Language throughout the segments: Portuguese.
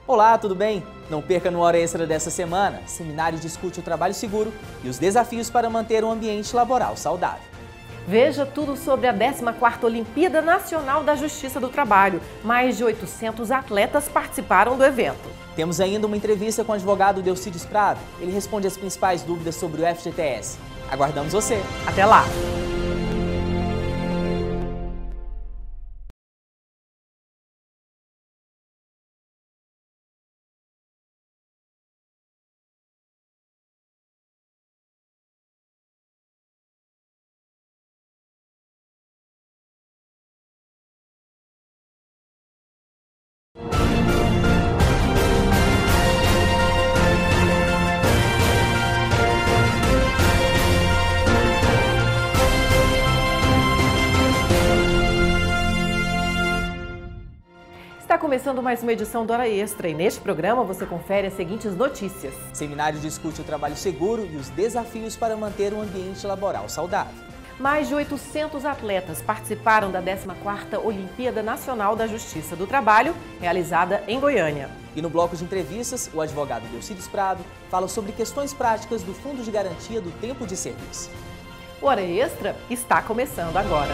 Olá, tudo bem? Não perca no Hora Extra dessa semana. Seminário discute o trabalho seguro e os desafios para manter um ambiente laboral saudável. Veja tudo sobre a 14ª Olimpíada Nacional da Justiça do Trabalho. Mais de 800 atletas participaram do evento. Temos ainda uma entrevista com o advogado Delcides Prado. Ele responde as principais dúvidas sobre o FGTS. Aguardamos você. Até lá! Está começando mais uma edição do Hora Extra e neste programa você confere as seguintes notícias. Seminário discute o trabalho seguro e os desafios para manter um ambiente laboral saudável. Mais de 800 atletas participaram da 14ª Olimpíada Nacional da Justiça do Trabalho, realizada em Goiânia. E no bloco de entrevistas, o advogado Delcides Prado fala sobre questões práticas do Fundo de Garantia do Tempo de Serviço. O Hora Extra está começando agora.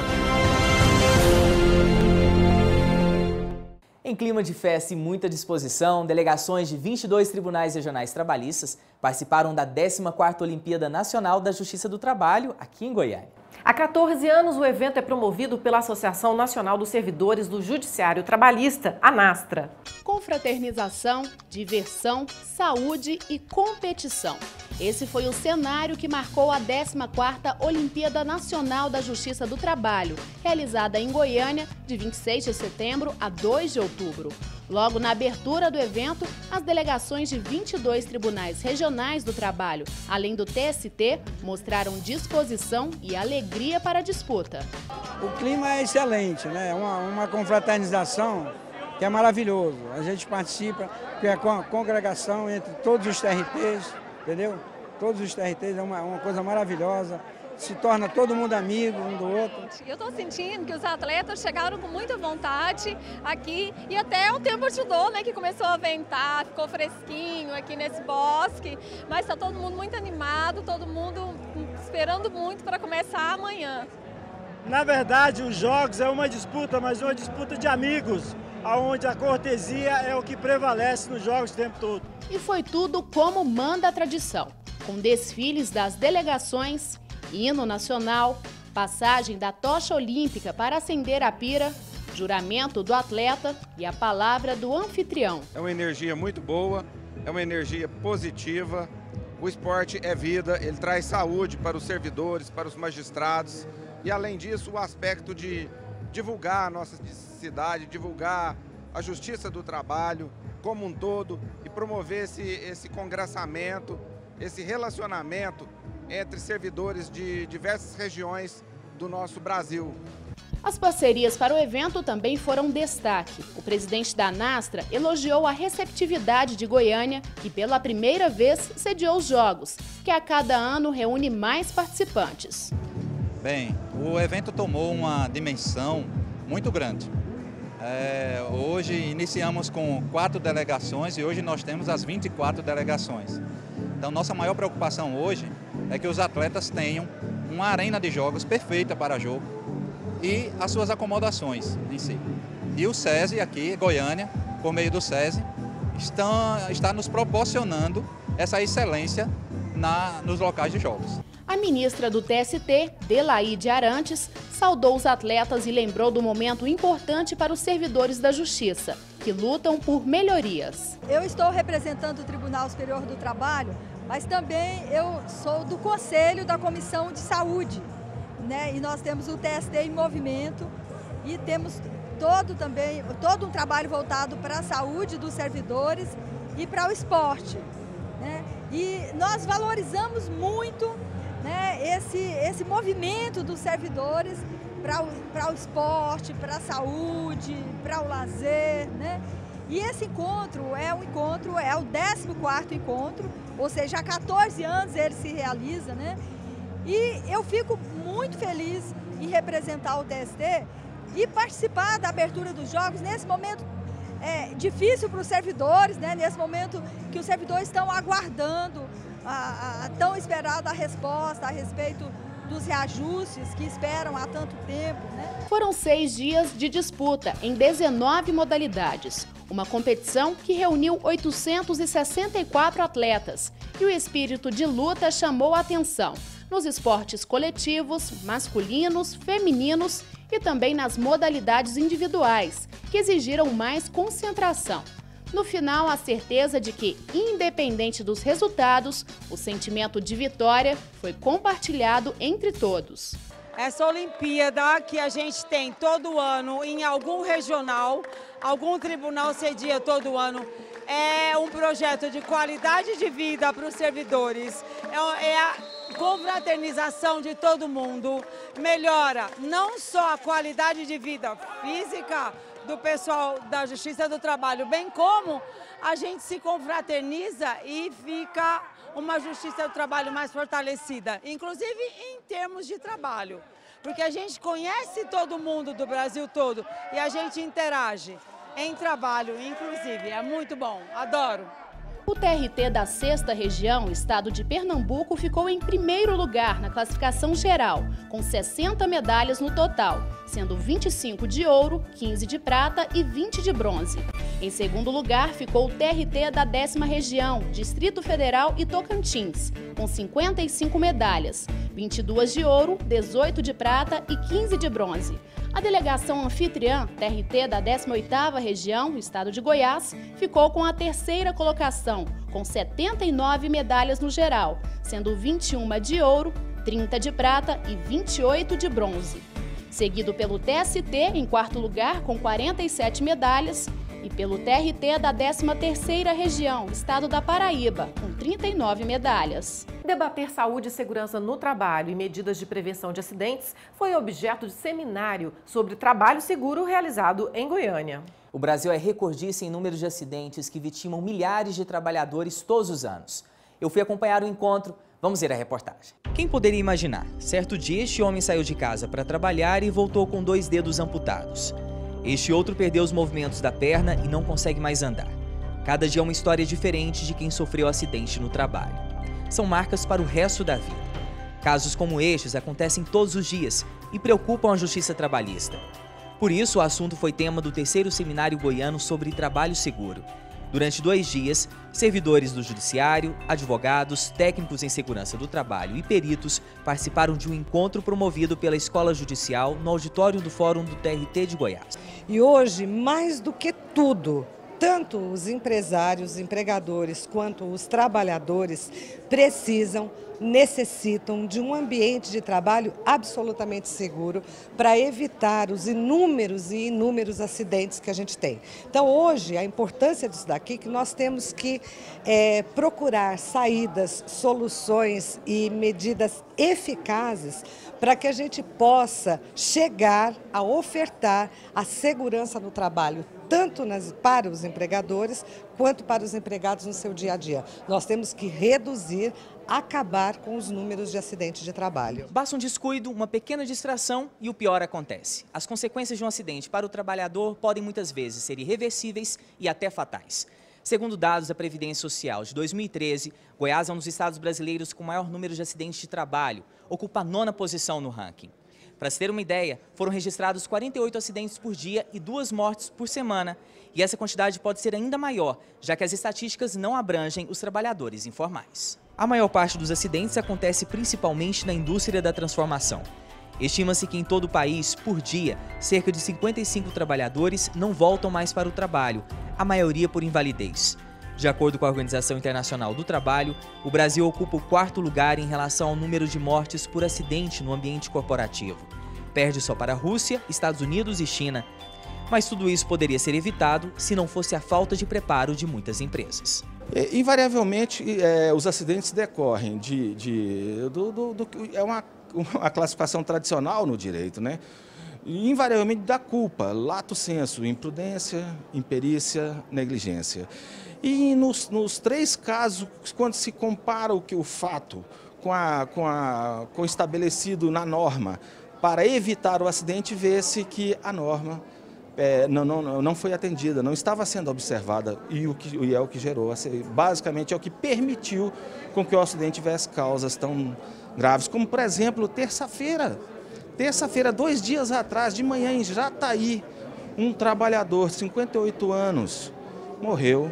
Em clima de festa e muita disposição, delegações de 22 tribunais regionais trabalhistas participaram da 14ª Olimpíada Nacional da Justiça do Trabalho, aqui em Goiânia. Há 14 anos, o evento é promovido pela Associação Nacional dos Servidores do Judiciário Trabalhista, ANASTRA. Confraternização, diversão, saúde e competição. Esse foi o cenário que marcou a 14ª Olimpíada Nacional da Justiça do Trabalho, realizada em Goiânia de 26 de setembro a 2 de outubro. Logo na abertura do evento, as delegações de 22 tribunais regionais do trabalho, além do TST, mostraram disposição e alegria para a disputa. O clima é excelente, né? É uma confraternização que é maravilhoso. A gente participa, que é com a congregação entre todos os TRTs, entendeu? Todos os TRTs é uma coisa maravilhosa. Se torna todo mundo amigo um do outro. Eu estou sentindo que os atletas chegaram com muita vontade aqui e até o tempo ajudou, né? Que começou a ventar, ficou fresquinho aqui nesse bosque, mas está todo mundo muito animado, todo mundo esperando muito para começar amanhã. Na verdade, os jogos é uma disputa, mas uma disputa de amigos, onde a cortesia é o que prevalece nos jogos o tempo todo. E foi tudo como manda a tradição, com desfiles das delegações, hino nacional, passagem da tocha olímpica para acender a pira, juramento do atleta e a palavra do anfitrião. É uma energia muito boa, é uma energia positiva. O esporte é vida, ele traz saúde para os servidores, para os magistrados e, além disso, o aspecto de divulgar a nossa cidade, divulgar a justiça do trabalho como um todo e promover esse congressamento, esse relacionamento entre servidores de diversas regiões do nosso Brasil. As parcerias para o evento também foram destaque. O presidente da ANASTRA elogiou a receptividade de Goiânia, que pela primeira vez sediou os Jogos, que a cada ano reúne mais participantes. Bem, o evento tomou uma dimensão muito grande. Hoje iniciamos com 4 delegações e hoje nós temos as 24 delegações. Então nossa maior preocupação hoje é que os atletas tenham uma arena de jogos perfeita para jogo e as suas acomodações em si. E o SESI aqui, Goiânia, por meio do SESI, está nos proporcionando essa excelência nos locais de jogos. A ministra do TST, Delaide Arantes, saudou os atletas e lembrou do momento importante para os servidores da Justiça, que lutam por melhorias. Eu estou representando o Tribunal Superior do Trabalho, mas também eu sou do Conselho da Comissão de Saúde, né? E nós temos o TST em movimento e temos todo um trabalho voltado para a saúde dos servidores e para o esporte, né? E nós valorizamos muito, né, esse movimento dos servidores para o esporte, para a saúde, para o lazer, né? E esse encontro é o 14º encontro, ou seja, há 14 anos ele se realiza, né? E eu fico muito feliz em representar o TST e participar da abertura dos Jogos nesse momento difícil para os servidores, né? Nesse momento que os servidores estão aguardando a tão esperada resposta a respeito dos reajustes que esperam há tanto tempo, né? Foram 6 dias de disputa em 19 modalidades. Uma competição que reuniu 864 atletas. E o espírito de luta chamou a atenção nos esportes coletivos, masculinos, femininos e também nas modalidades individuais, que exigiram mais concentração. No final, a certeza de que, independente dos resultados, o sentimento de vitória foi compartilhado entre todos. Essa Olimpíada que a gente tem todo ano em algum regional, algum tribunal cedia todo ano, é um projeto de qualidade de vida para os servidores, é a confraternização de todo mundo, melhora não só a qualidade de vida física do pessoal da Justiça do Trabalho, bem como a gente se confraterniza e fica uma Justiça do Trabalho mais fortalecida, inclusive em termos de trabalho, porque a gente conhece todo mundo do Brasil todo e a gente interage em trabalho, inclusive, é muito bom, adoro. O TRT da 6ª Região, estado de Pernambuco, ficou em primeiro lugar na classificação geral, com 60 medalhas no total, sendo 25 de ouro, 15 de prata e 20 de bronze. Em segundo lugar ficou o TRT da 10ª Região, Distrito Federal e Tocantins, com 55 medalhas, 22 de ouro, 18 de prata e 15 de bronze. A delegação anfitriã, TRT da 18ª Região, estado de Goiás, ficou com a terceira colocação, com 79 medalhas no geral, sendo 21 de ouro, 30 de prata e 28 de bronze. Seguido pelo TST, em quarto lugar, com 47 medalhas, e pelo TRT da 13ª Região, estado da Paraíba, com 39 medalhas. Debater saúde e segurança no trabalho e medidas de prevenção de acidentes foi objeto de seminário sobre trabalho seguro realizado em Goiânia. O Brasil é recordista em número de acidentes que vitimam milhares de trabalhadores todos os anos. Eu fui acompanhar o encontro, vamos ver a reportagem. Quem poderia imaginar? Certo dia, este homem saiu de casa para trabalhar e voltou com 2 dedos amputados. Este outro perdeu os movimentos da perna e não consegue mais andar. Cada dia é uma história diferente de quem sofreu acidente no trabalho. São marcas para o resto da vida. Casos como estes acontecem todos os dias e preocupam a Justiça Trabalhista. Por isso, o assunto foi tema do 3º Seminário Goiano sobre Trabalho Seguro. Durante 2 dias, servidores do Judiciário, advogados, técnicos em segurança do trabalho e peritos participaram de um encontro promovido pela Escola Judicial no auditório do Fórum do TRT de Goiás. E hoje, mais do que tudo, tanto os empresários, empregadores, quanto os trabalhadores necessitam de um ambiente de trabalho absolutamente seguro para evitar os inúmeros acidentes que a gente tem. Então, hoje, a importância disso daqui é que nós temos que procurar saídas, soluções e medidas eficazes para que a gente possa chegar a ofertar a segurança no trabalho, tanto para os empregadores quanto para os empregados no seu dia a dia. Nós temos que reduzir, acabar com os números de acidentes de trabalho. Basta um descuido, uma pequena distração e o pior acontece. As consequências de um acidente para o trabalhador podem muitas vezes ser irreversíveis e até fatais. Segundo dados da Previdência Social de 2013, Goiás é um dos estados brasileiros com maior número de acidentes de trabalho, ocupa a 9ª posição no ranking. Para se ter uma ideia, foram registrados 48 acidentes por dia e 2 mortes por semana. E essa quantidade pode ser ainda maior, já que as estatísticas não abrangem os trabalhadores informais. A maior parte dos acidentes acontece principalmente na indústria da transformação. Estima-se que em todo o país, por dia, cerca de 55 trabalhadores não voltam mais para o trabalho, a maioria por invalidez. De acordo com a Organização Internacional do Trabalho, o Brasil ocupa o 4º lugar em relação ao número de mortes por acidente no ambiente corporativo. Perde só para a Rússia, Estados Unidos e China. Mas tudo isso poderia ser evitado se não fosse a falta de preparo de muitas empresas. Invariavelmente, os acidentes decorrem é uma classificação tradicional no direito, né? Invariavelmente da culpa, lato sensu, imprudência, imperícia, negligência. E nos 3 casos, quando se compara o fato com o estabelecido na norma para evitar o acidente, vê-se que a norma não foi atendida, não estava sendo observada e é o que gerou, basicamente é o que permitiu com que o acidente tivesse causas tão graves, como por exemplo, terça-feira, 2 dias atrás, de manhã em Jataí, um trabalhador de 58 anos morreu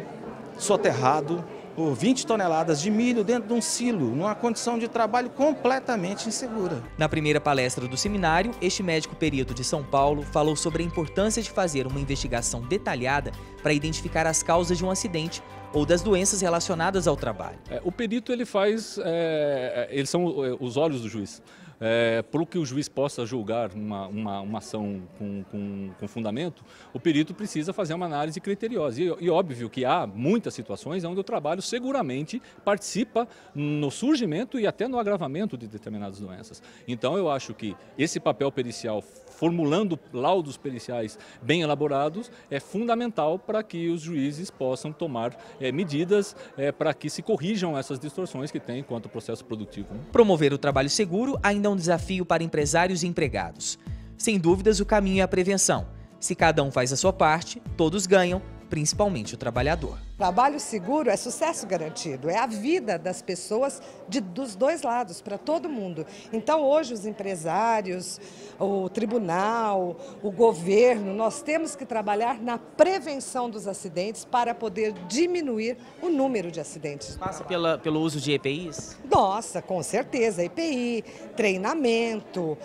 soterrado por 20 toneladas de milho dentro de um silo, numa condição de trabalho completamente insegura. Na primeira palestra do seminário, este médico perito de São Paulo falou sobre a importância de fazer uma investigação detalhada para identificar as causas de um acidente ou das doenças relacionadas ao trabalho. O perito eles são os olhos do juiz. Para que o juiz possa julgar uma ação com fundamento, o perito precisa fazer uma análise criteriosa. E óbvio que há muitas situações onde o trabalho seguramente participa no surgimento e até no agravamento de determinadas doenças. Então eu acho que esse papel pericial, formulando laudos periciais bem elaborados, é fundamental para que os juízes possam tomar medidas para que se corrijam essas distorções que tem quanto ao processo produtivo. Promover o trabalho seguro ainda é um desafio para empresários e empregados. Sem dúvidas, o caminho é a prevenção. Se cada um faz a sua parte, todos ganham, principalmente o trabalhador. Trabalho seguro é sucesso garantido, é a vida das pessoas dos dois lados, para todo mundo. Então hoje os empresários, o tribunal, o governo, nós temos que trabalhar na prevenção dos acidentes para poder diminuir o número de acidentes. Passa pelo uso de EPIs? Nossa, com certeza, EPI, treinamento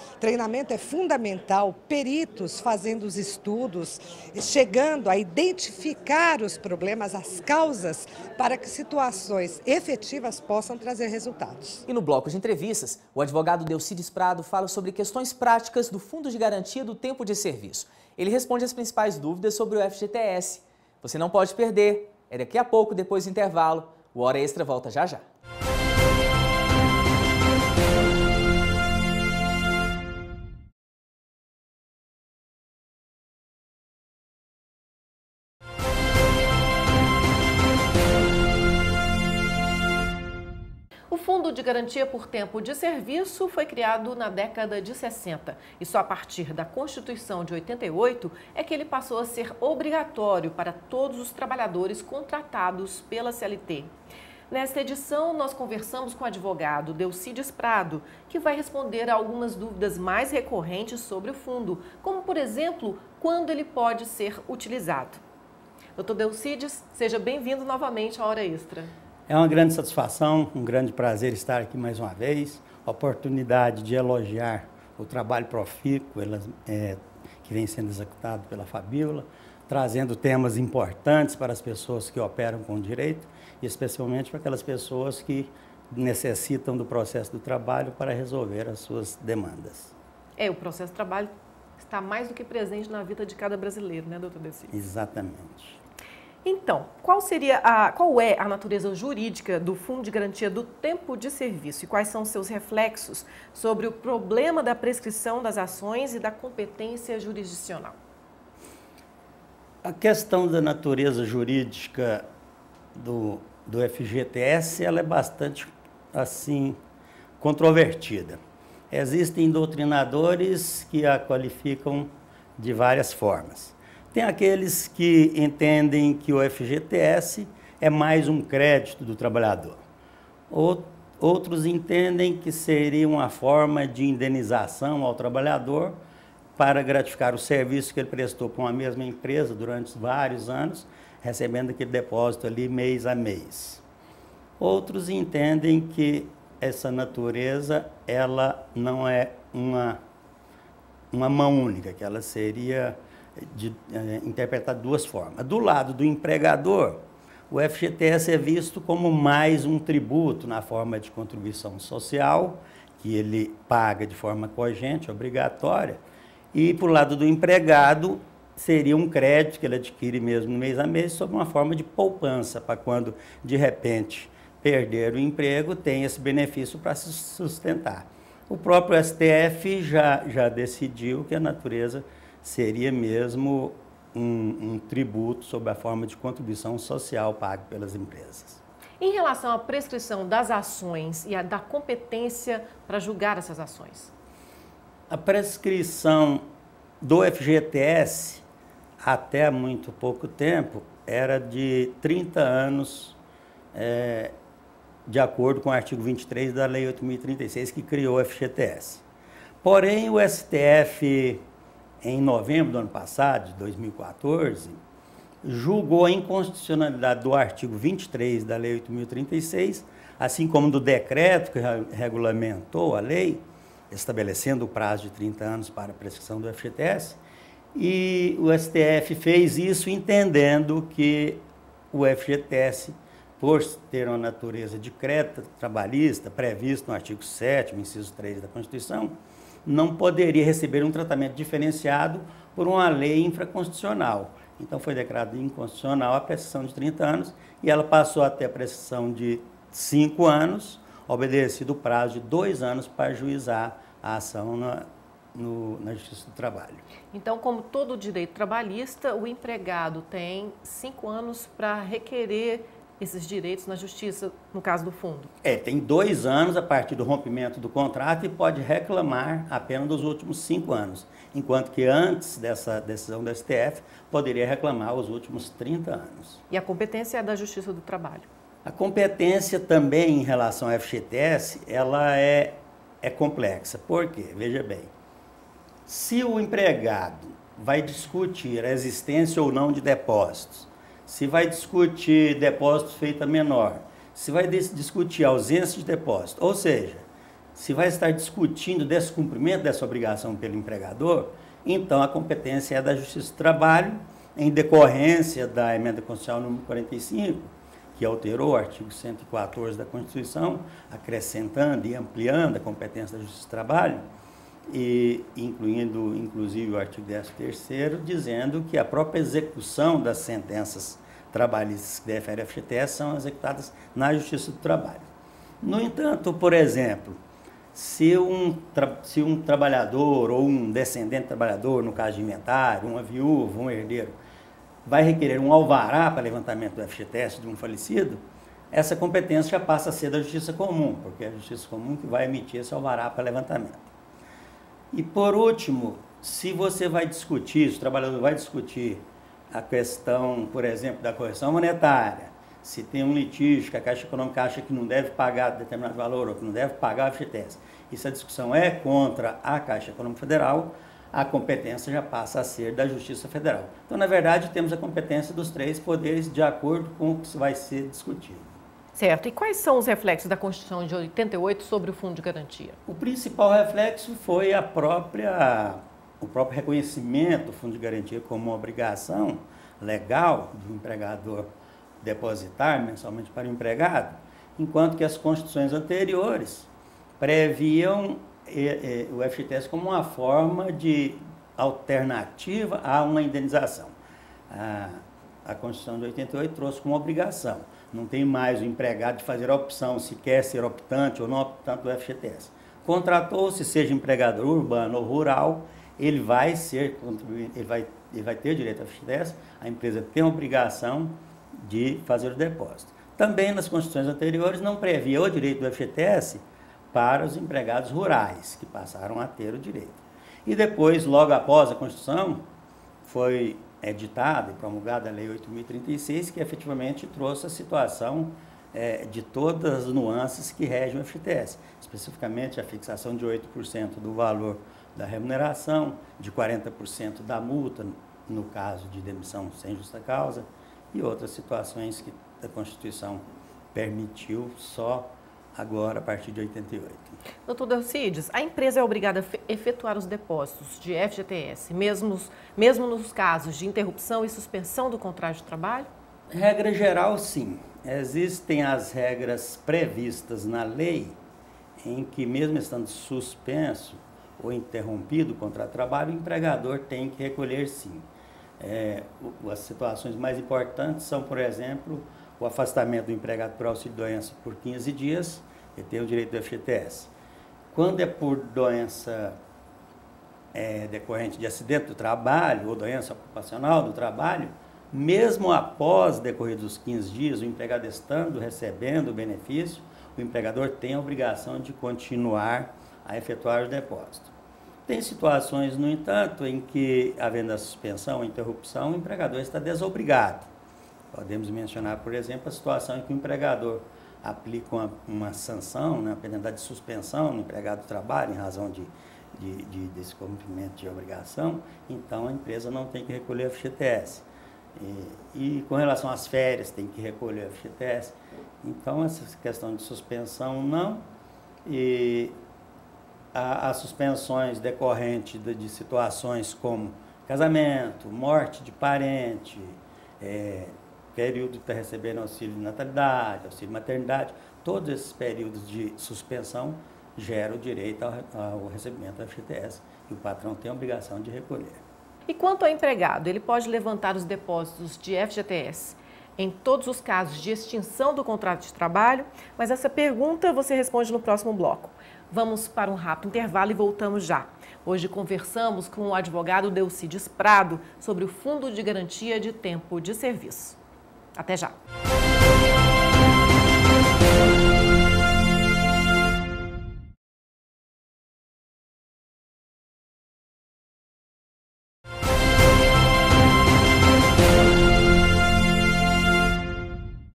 é fundamental, peritos fazendo os estudos, chegando a identificar os problemas, as causas, para que situações efetivas possam trazer resultados. E no bloco de entrevistas, o advogado Delcides Prado fala sobre questões práticas do Fundo de Garantia do Tempo de Serviço. Ele responde as principais dúvidas sobre o FGTS. Você não pode perder. É daqui a pouco, depois do intervalo. O Hora Extra volta já já. O Fundo de Garantia por Tempo de Serviço foi criado na década de 60 e só a partir da Constituição de 88 é que ele passou a ser obrigatório para todos os trabalhadores contratados pela CLT. Nesta edição, nós conversamos com o advogado Delcides Prado, que vai responder a algumas dúvidas mais recorrentes sobre o fundo, como, por exemplo, quando ele pode ser utilizado. Doutor Delcides, seja bem-vindo novamente à Hora Extra. É uma grande satisfação, um grande prazer estar aqui mais uma vez. A oportunidade de elogiar o trabalho profícuo que vem sendo executado pela Fabiola, trazendo temas importantes para as pessoas que operam com o direito e especialmente para aquelas pessoas que necessitam do processo do trabalho para resolver as suas demandas. O processo do trabalho está mais do que presente na vida de cada brasileiro, né, doutor Delcides? Exatamente. Então, qual é a natureza jurídica do Fundo de Garantia do Tempo de Serviço e quais são seus reflexos sobre o problema da prescrição das ações e da competência jurisdicional? A questão da natureza jurídica do FGTS ela é bastante assim controvertida. Existem doutrinadores que a qualificam de várias formas. Tem aqueles que entendem que o FGTS é mais um crédito do trabalhador. Outros entendem que seria uma forma de indenização ao trabalhador para gratificar o serviço que ele prestou para uma mesma empresa durante vários anos, recebendo aquele depósito ali mês a mês. Outros entendem que essa natureza ela não é uma mão única, que ela seria interpretada de duas formas. Do lado do empregador, o FGTS é visto como mais um tributo na forma de contribuição social, que ele paga de forma cogente, obrigatória, e para o lado do empregado, seria um crédito que ele adquire mesmo no mês a mês, sob uma forma de poupança, para quando, de repente, perder o emprego, tem esse benefício para se sustentar. O próprio STF já decidiu que a natureza seria mesmo um tributo sob a forma de contribuição social pago pelas empresas. Em relação à prescrição das ações e da competência para julgar essas ações? A prescrição do FGTS, até muito pouco tempo, era de 30 anos, de acordo com o artigo 23 da Lei 8.036, que criou o FGTS. Porém, o STF, em novembro do ano passado, de 2014, julgou a inconstitucionalidade do artigo 23 da Lei 8.036, assim como do decreto que regulamentou a lei, estabelecendo o prazo de 30 anos para a prescrição do FGTS, e o STF fez isso entendendo que o FGTS, por ter uma natureza de decreto trabalhista, previsto no artigo 7º, inciso 3 da Constituição, não poderia receber um tratamento diferenciado por uma lei infraconstitucional. Então foi declarado inconstitucional a prescrição de 30 anos e ela passou a ter a prescrição de 5 anos, obedecido o prazo de 2 anos para ajuizar a ação na Justiça do Trabalho. Então, como todo direito trabalhista, o empregado tem 5 anos para requerer esses direitos na Justiça, no caso do fundo? Tem 2 anos a partir do rompimento do contrato e pode reclamar apenas dos últimos 5 anos, enquanto que antes dessa decisão do STF, poderia reclamar os últimos 30 anos. E a competência é da Justiça do Trabalho? A competência também em relação ao FGTS, ela é complexa. Por quê? Veja bem, se o empregado vai discutir a existência ou não de depósitos, se vai discutir depósito feito a menor, se vai discutir a ausência de depósito, ou seja, se vai estar discutindo descumprimento dessa obrigação pelo empregador, então a competência é da Justiça do Trabalho, em decorrência da emenda constitucional número 45, que alterou o artigo 114 da Constituição, acrescentando e ampliando a competência da Justiça do Trabalho, e incluindo, inclusive, o artigo 13º, dizendo que a própria execução das sentenças trabalhistas que deferem a FGTS são executadas na Justiça do Trabalho. No entanto, por exemplo, se um trabalhador ou um descendente trabalhador, no caso de inventário, uma viúva, um herdeiro, vai requerer um alvará para levantamento do FGTS de um falecido, essa competência já passa a ser da Justiça Comum, porque é a Justiça Comum que vai emitir esse alvará para levantamento. E, por último, se você vai discutir, se o trabalhador vai discutir a questão, por exemplo, da correção monetária, se tem um litígio que a Caixa Econômica acha que não deve pagar determinado valor ou que não deve pagar o FGTS, e se a discussão é contra a Caixa Econômica Federal, a competência já passa a ser da Justiça Federal. Então, na verdade, temos a competência dos 3 poderes de acordo com o que vai ser discutido. Certo. E quais são os reflexos da Constituição de 88 sobre o Fundo de Garantia? O principal reflexo foi o próprio reconhecimento do Fundo de Garantia como uma obrigação legal do empregador depositar mensalmente para o empregado, enquanto que as constituições anteriores previam o FGTS como uma forma de alternativa a uma indenização. A Constituição de 88 trouxe como obrigação. Não tem mais o empregado de fazer a opção se quer ser optante ou não optante do FGTS. Contratou-se, seja empregador urbano ou rural, ele vai ter direito ao FGTS, a empresa tem a obrigação de fazer o depósito. Também nas constituições anteriores não previa o direito do FGTS para os empregados rurais, que passaram a ter o direito. E depois, logo após a Constituição, foi editada e promulgada a Lei 8.036, que efetivamente trouxe a situação de todas as nuances que regem o FGTS, especificamente a fixação de 8% do valor da remuneração, de 40% da multa, no caso de demissão sem justa causa, e outras situações que a Constituição permitiu só agora, a partir de 88. Doutor Delcides, a empresa é obrigada a efetuar os depósitos de FGTS, mesmo nos casos de interrupção e suspensão do contrato de trabalho? Regra geral, sim. Existem as regras previstas na lei em que, mesmo estando suspenso ou interrompido o contrato de trabalho, o empregador tem que recolher, sim. As situações mais importantes são, por exemplo, o afastamento do empregado por auxílio-doença por 15 dias, ele tem o direito do FGTS. Quando é por doença decorrente de acidente do trabalho ou doença ocupacional do trabalho, mesmo após decorridos os 15 dias, o empregado estando recebendo o benefício, o empregador tem a obrigação de continuar a efetuar o depósito. Tem situações, no entanto, em que, havendo a suspensão ou interrupção, o empregador está desobrigado. Podemos mencionar, por exemplo, a situação em que o empregador aplica uma sanção, né, a penalidade de suspensão no empregado do trabalho, em razão desse cumprimento de obrigação, então a empresa não tem que recolher o FGTS. E com relação às férias, tem que recolher o FGTS. Então, essa questão de suspensão, não. E as suspensões decorrentes de situações como casamento, morte de parente, período para receber auxílio de natalidade, auxílio de maternidade, todos esses períodos de suspensão geram o direito ao recebimento do FGTS e o patrão tem a obrigação de recolher. E quanto ao empregado, ele pode levantar os depósitos de FGTS em todos os casos de extinção do contrato de trabalho? Mas essa pergunta você responde no próximo bloco. Vamos para um rápido intervalo e voltamos já. Hoje conversamos com o advogado Delcides Prado sobre o Fundo de Garantia de Tempo de Serviço. Até já!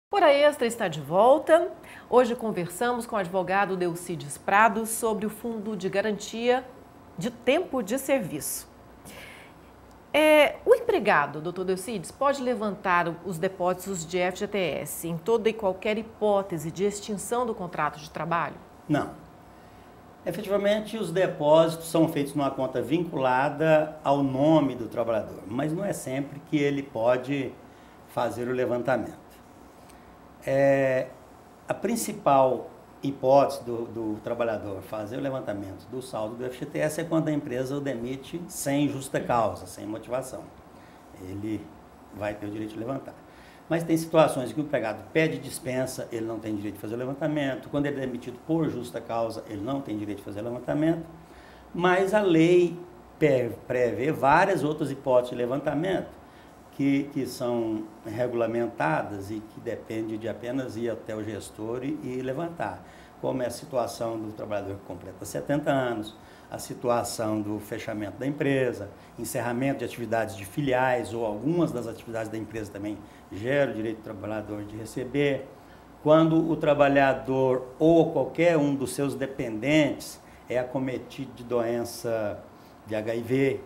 Hora Extra está de volta. Hoje conversamos com o advogado Delcides Prado sobre o Fundo de Garantia de Tempo de Serviço. O empregado, doutor Delcides, pode levantar os depósitos de FGTS em toda e qualquer hipótese de extinção do contrato de trabalho? Não. Efetivamente, os depósitos são feitos numa conta vinculada ao nome do trabalhador, mas não é sempre que ele pode fazer o levantamento. A principal hipótese do trabalhador fazer o levantamento do saldo do FGTS é quando a empresa o demite sem justa causa, sem motivação. Ele vai ter o direito de levantar. Mas tem situações que o empregado pede dispensa, ele não tem direito de fazer o levantamento. Quando ele é demitido por justa causa, ele não tem direito de fazer o levantamento. Mas a lei prevê várias outras hipóteses de levantamento que são regulamentadas e que depende de apenas ir até o gestor e levantar, como é a situação do trabalhador que completa 70 anos, a situação do fechamento da empresa, encerramento de atividades de filiais ou algumas das atividades da empresa também geram o direito do trabalhador de receber, quando o trabalhador ou qualquer um dos seus dependentes é acometido de doença de HIV,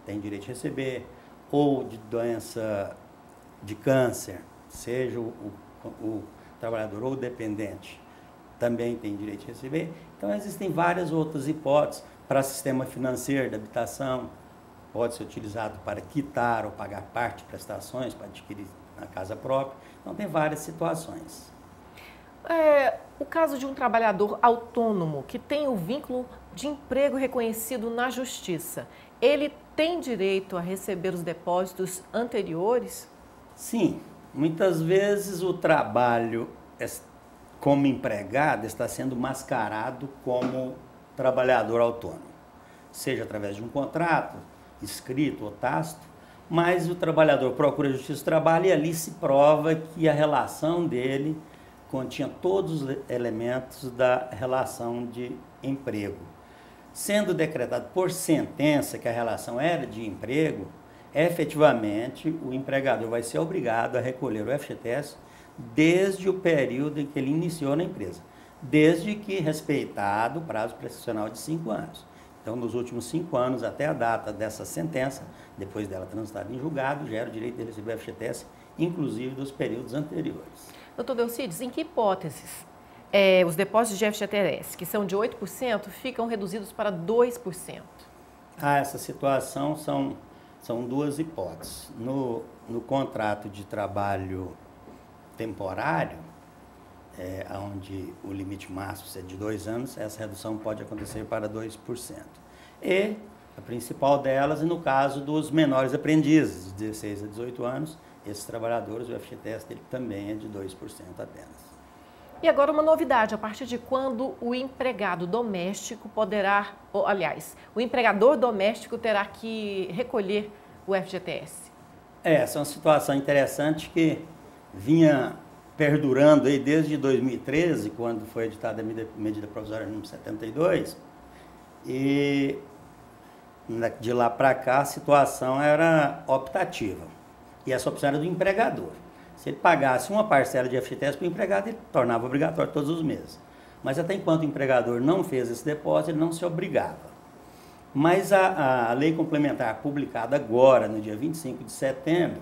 tem direito de receber, ou de doença de câncer, seja o trabalhador ou o dependente, também tem direito de receber. Então, existem várias outras hipóteses para sistema financeiro de habitação, pode ser utilizado para quitar ou pagar parte de prestações para adquirir a casa própria. Então, tem várias situações. O caso de um trabalhador autônomo que tem o vínculo de emprego reconhecido na Justiça, ele tem direito a receber os depósitos anteriores? Sim, muitas vezes o trabalho como empregado está sendo mascarado como trabalhador autônomo, seja através de um contrato escrito ou tácito, mas o trabalhador procura a Justiça do Trabalho e ali se prova que a relação dele continha todos os elementos da relação de emprego. Sendo decretado por sentença que a relação era de emprego, efetivamente o empregador vai ser obrigado a recolher o FGTS desde o período em que ele iniciou na empresa, desde que respeitado o prazo prescricional de 5 anos. Então, nos últimos 5 anos, até a data dessa sentença, depois dela transitada em julgado, gera o direito de receber o FGTS, inclusive dos períodos anteriores. Doutor Delcides, em que hipóteses os depósitos de FGTS, que são de 8%, ficam reduzidos para 2%? Essa situação são duas hipóteses. No contrato de trabalho temporário, onde o limite máximo é de 2 anos, essa redução pode acontecer para 2%. E a principal delas, no caso dos menores aprendizes, de 16 a 18 anos, esses trabalhadores, o FGTS dele também é de 2% apenas. E agora uma novidade, a partir de quando o empregado doméstico poderá, o empregador doméstico terá que recolher o FGTS? Essa é uma situação interessante que vinha perdurando aí desde 2013, quando foi editada a medida provisória número 72, e De lá para cá, a situação era optativa. E essa opção era do empregador. Se ele pagasse uma parcela de FGTS para o empregado, ele tornava obrigatório todos os meses. Mas até enquanto o empregador não fez esse depósito, ele não se obrigava. Mas a lei complementar publicada agora, no dia 25 de setembro,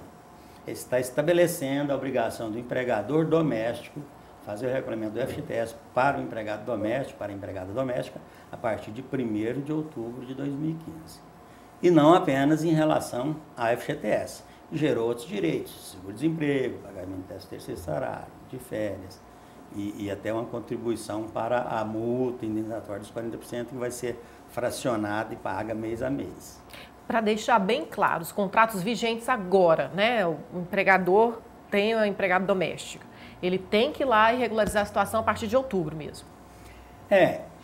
está estabelecendo a obrigação do empregador doméstico fazer o recolhimento do FGTS para o empregado doméstico, para a empregada doméstica, a partir de 1º de outubro de 2015. E não apenas em relação à FGTS. Gerou outros direitos, seguro-desemprego, pagamento do 13º salário, de férias, e até uma contribuição para a multa indenizatória dos 40%, que vai ser fracionada e paga mês a mês. Para deixar bem claro, os contratos vigentes agora, né? O empregador tem a empregada doméstica. Ele tem que ir lá e regularizar a situação a partir de outubro mesmo.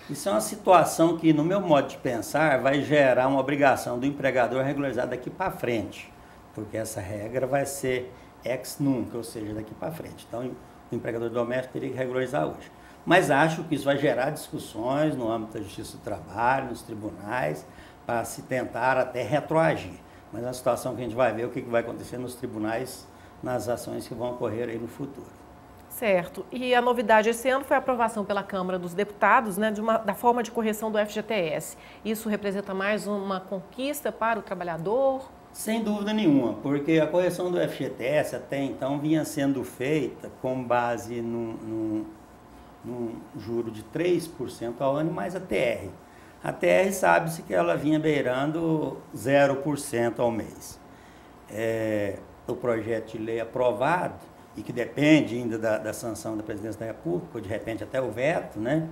Isso é uma situação que, no meu modo de pensar, vai gerar uma obrigação do empregador regularizar daqui para frente, porque essa regra vai ser ex nunc, ou seja, daqui para frente. Então, o empregador doméstico teria que regularizar hoje. Mas acho que isso vai gerar discussões no âmbito da Justiça do Trabalho, nos tribunais, para se tentar até retroagir. Mas é uma situação que a gente vai ver o que vai acontecer nos tribunais, nas ações que vão ocorrer aí no futuro. Certo. E a novidade esse ano foi a aprovação pela Câmara dos Deputados, né, da forma de correção do FGTS. Isso representa mais uma conquista para o trabalhador? Sem dúvida nenhuma, porque a correção do FGTS até então vinha sendo feita com base num juro de 3% ao ano mais a TR. A TR sabe-se que ela vinha beirando 0% ao mês. O projeto de lei aprovado, e que depende ainda da sanção da Presidência da República, ou de repente até o veto, né?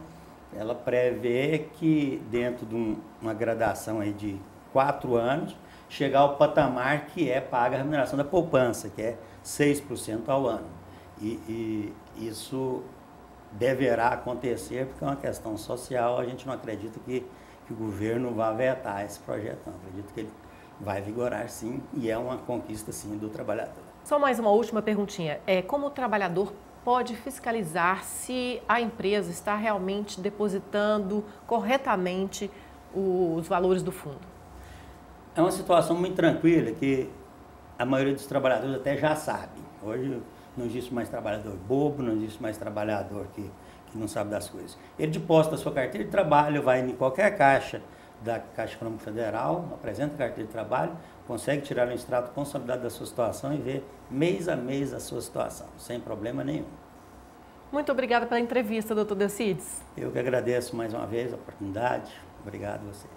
Ela prevê que dentro de uma gradação aí de 4 anos, chegar ao patamar que é paga a remuneração da poupança, que é 6% ao ano. E isso deverá acontecer porque é uma questão social, a gente não acredita que o governo vá vetar esse projeto, não. Acredito que ele vai vigorar sim, e é uma conquista sim do trabalhador. Só mais uma última perguntinha. Como o trabalhador pode fiscalizar se a empresa está realmente depositando corretamente os valores do fundo? É uma situação muito tranquila que a maioria dos trabalhadores até já sabe. Hoje não existe mais trabalhador bobo, não existe mais trabalhador que não sabe das coisas. Ele deposita a sua carteira de trabalho, vai em qualquer caixa da Caixa Econômica Federal, apresenta a carteira de trabalho, consegue tirar o extrato de responsabilidade da sua situação e ver mês a mês a sua situação, sem problema nenhum. Muito obrigada pela entrevista, doutor Delcides. Eu que agradeço mais uma vez a oportunidade. Obrigado a você.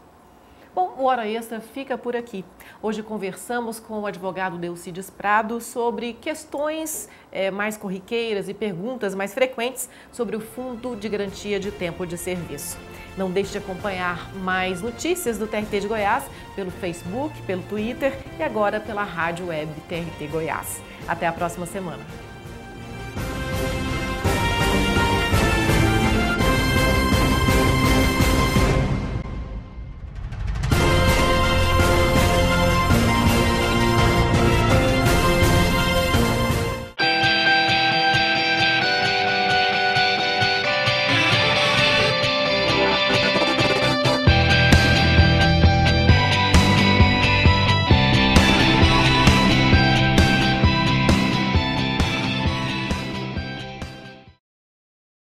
Bom, o Hora Extra fica por aqui. Hoje conversamos com o advogado Delcides Prado sobre questões mais corriqueiras e perguntas mais frequentes sobre o Fundo de Garantia de Tempo de Serviço. Não deixe de acompanhar mais notícias do TRT de Goiás pelo Facebook, pelo Twitter e agora pela rádio web TRT Goiás. Até a próxima semana.